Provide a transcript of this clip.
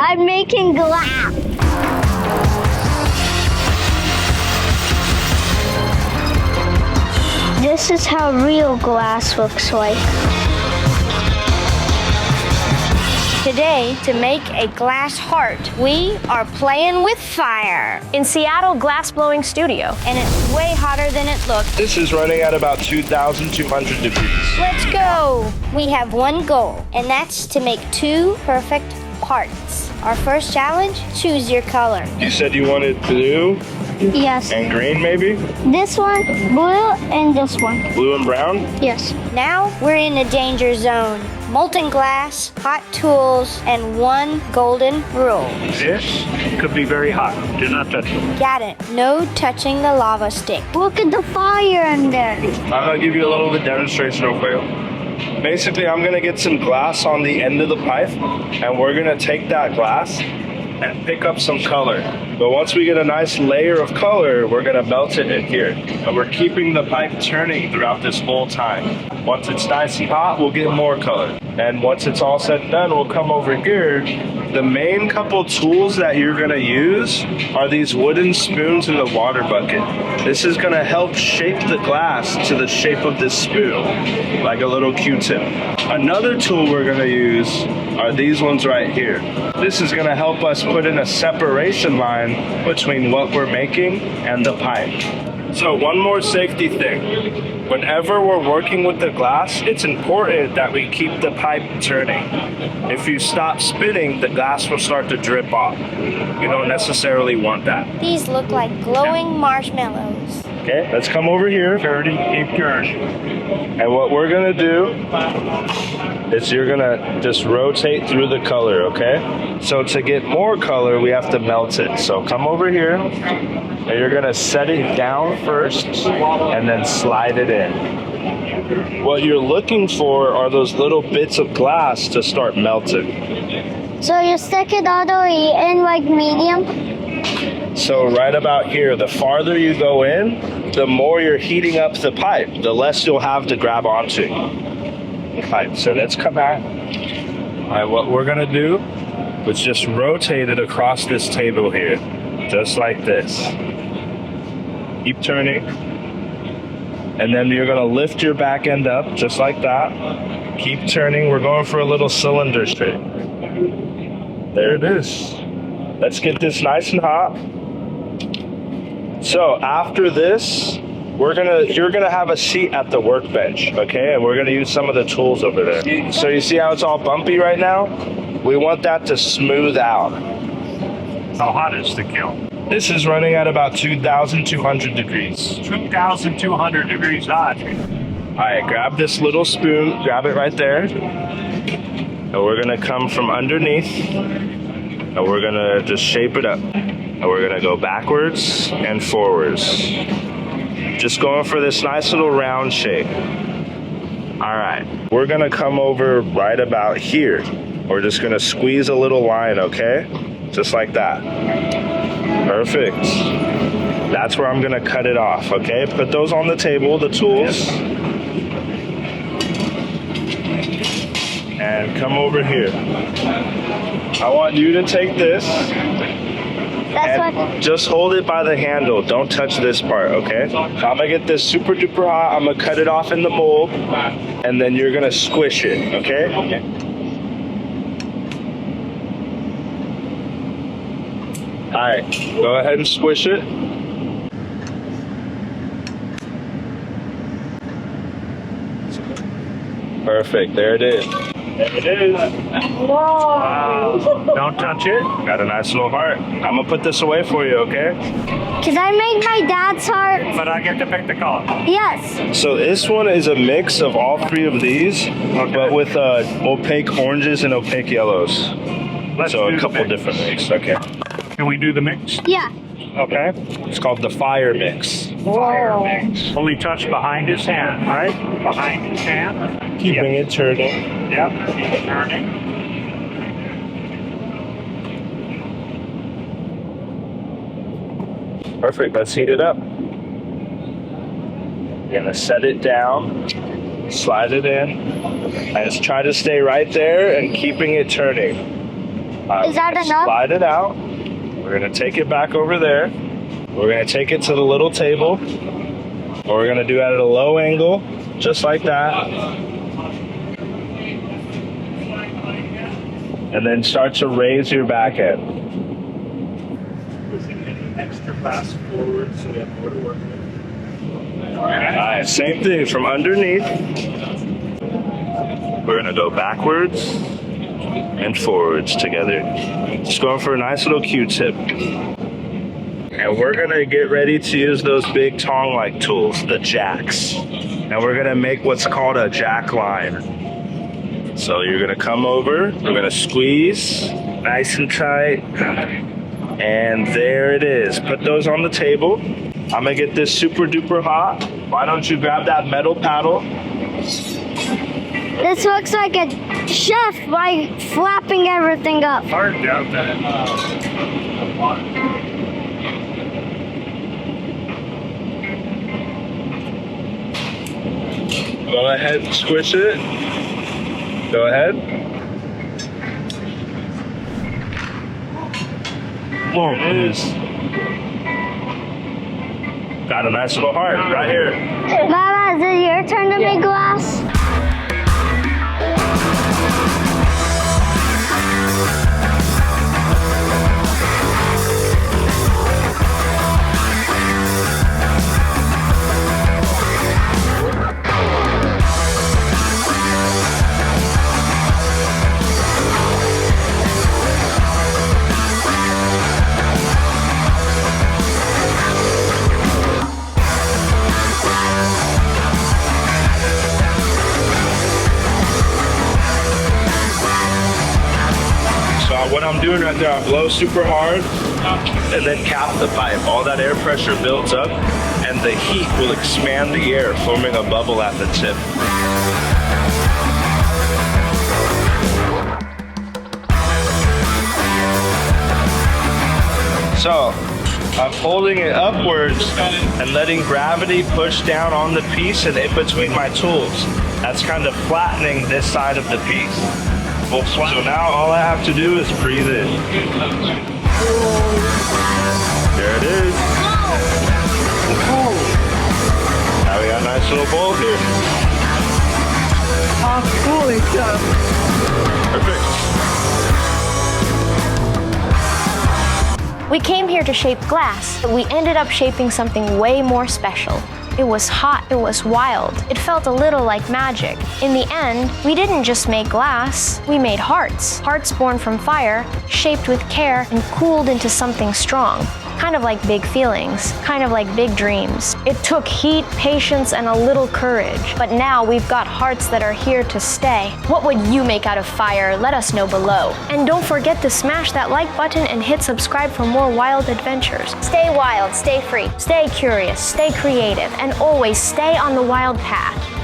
I'm making glass. This is how real glass looks like. Today, to make a glass heart, we are playing with fire in Seattle Glassblowing Studio. And it's way hotter than it looks. This is running at about 2,200 degrees. Let's go! We have one goal, and that's to make 2 perfect hearts. Our first challenge, choose your color. You said you wanted blue Yes. and green, maybe? This one, blue, and this one. Blue and brown? Yes. Now we're in a danger zone. Molten glass, hot tools, and 1 golden rule. This could be very hot. Do not touch it. Got it. No touching the lava stick. Look at the fire in there. I'm gonna give you a little bit demonstration real quick. Basically, I'm gonna get some glass on the end of the pipe, and we're gonna take that glass and pick up some color. But once we get a nice layer of color, we're gonna melt it in here. And we're keeping the pipe turning throughout this whole time. Once it's nice and hot, we'll get more color. And once it's all said and done, we'll come over here. The main couple tools that you're gonna use are these wooden spoons in the water bucket. This is gonna help shape the glass to the shape of this spoon, like a little Q-tip. Another tool we're gonna use are these ones right here. This is gonna help us put in a separation line between what we're making and the pipe. So one more safety thing. Whenever we're working with the glass, it's important that we keep the pipe turning. If you stop spinning, the glass will start to drip off. You don't necessarily want that. These look like glowing marshmallows. Okay, let's come over here. Keep turning. And what we're gonna do is you're gonna just rotate through the color, okay? So to get more color, we have to melt it. So come over here, and you're gonna set it down first, and then slide it in. What you're looking for are those little bits of glass to start melting. So you stick it all the way in like medium? So right about here, the farther you go in, the more you're heating up the pipe, the less you'll have to grab onto the pipe. So let's come back. All right, what we're gonna do is just rotate it across this table here, just like this. Keep turning. And then you're gonna lift your back end up, just like that. Keep turning. We're going for a little cylinder shape. There it is. Let's get this nice and hot. So after this, you're gonna have a seat at the workbench, okay? And we're gonna use some of the tools over there. So you see how it's all bumpy right now? We want that to smooth out. How hot is the kiln? This is running at about 2,200 degrees. 2,200 degrees hot. All right, grab this little spoon, grab it right there. And we're gonna come from underneath, and we're gonna just shape it up. And we're gonna go backwards and forwards. Just going for this nice little round shape. All right, we're gonna come over right about here. We're just gonna squeeze a little line, okay? Just like that. Perfect. That's where I'm gonna cut it off, okay? Put those on the table, the tools. And come over here. I want you to take this. And just hold it by the handle. Don't touch this part, okay? I'm gonna get this super duper hot. I'm gonna cut it off in the bowl, and then you're gonna squish it, okay? Okay. All right, go ahead and squish it. Perfect, there it is. There it is. Wow. Don't touch it. Got a nice little heart. I'm gonna put this away for you, okay? Can I make my dad's heart? But I get to pick the color. Yes. So this one is a mix of all 3 of these, but with opaque oranges and opaque yellows. So a couple different mix, okay. Can we do the mix? Yeah. Okay. It's called the fire mix. Fire mix. Only touch behind his hand, right? Behind his hand. Keeping it turning. Yep, keep it turning. Perfect, let's heat it up. You're gonna set it down, slide it in, and just try to stay right there and keeping it turning. Is that enough? Slide it out. We're gonna take it back over there. We're gonna take it to the little table. We're gonna do it at a low angle, just like that. And then start to raise your back end. Extra fast forward so we have more to work with. Alright, same thing from underneath. We're gonna go backwards and forwards together. Just going for a nice little Q-tip. And we're gonna get ready to use those big tong-like tools, the jacks. And we're gonna make what's called a jack line. So you're gonna come over, we're gonna squeeze, nice and tight. And there it is. Put those on the table. I'm gonna get this super duper hot. Why don't you grab that metal paddle? This looks like a chef by flapping everything up. Hard down that water. Go ahead, squish it. Go ahead. There it is. Got a nice little heart right here. Mama, is it your turn to make glass? What I'm doing right there, I blow super hard and then cap the pipe. All that air pressure builds up and the heat will expand the air, forming a bubble at the tip. So, I'm holding it upwards and letting gravity push down on the piece and in between my tools. That's kind of flattening this side of the piece. So now all I have to do is breathe in. There it is. Now we got a nice little bowl here. Holy cow. Perfect. We came here to shape glass, but we ended up shaping something way more special. It was hot, it was wild. It felt a little like magic. In the end, we didn't just make glass, we made hearts. Hearts born from fire, shaped with care and cooled into something strong. Kind of like big feelings, kind of like big dreams. It took heat, patience, and a little courage. But now we've got hearts that are here to stay. What would you make out of fire? Let us know below. And don't forget to smash that like button and hit subscribe for more wild adventures. Stay wild, stay free, stay curious, stay creative, and always stay on the wild path.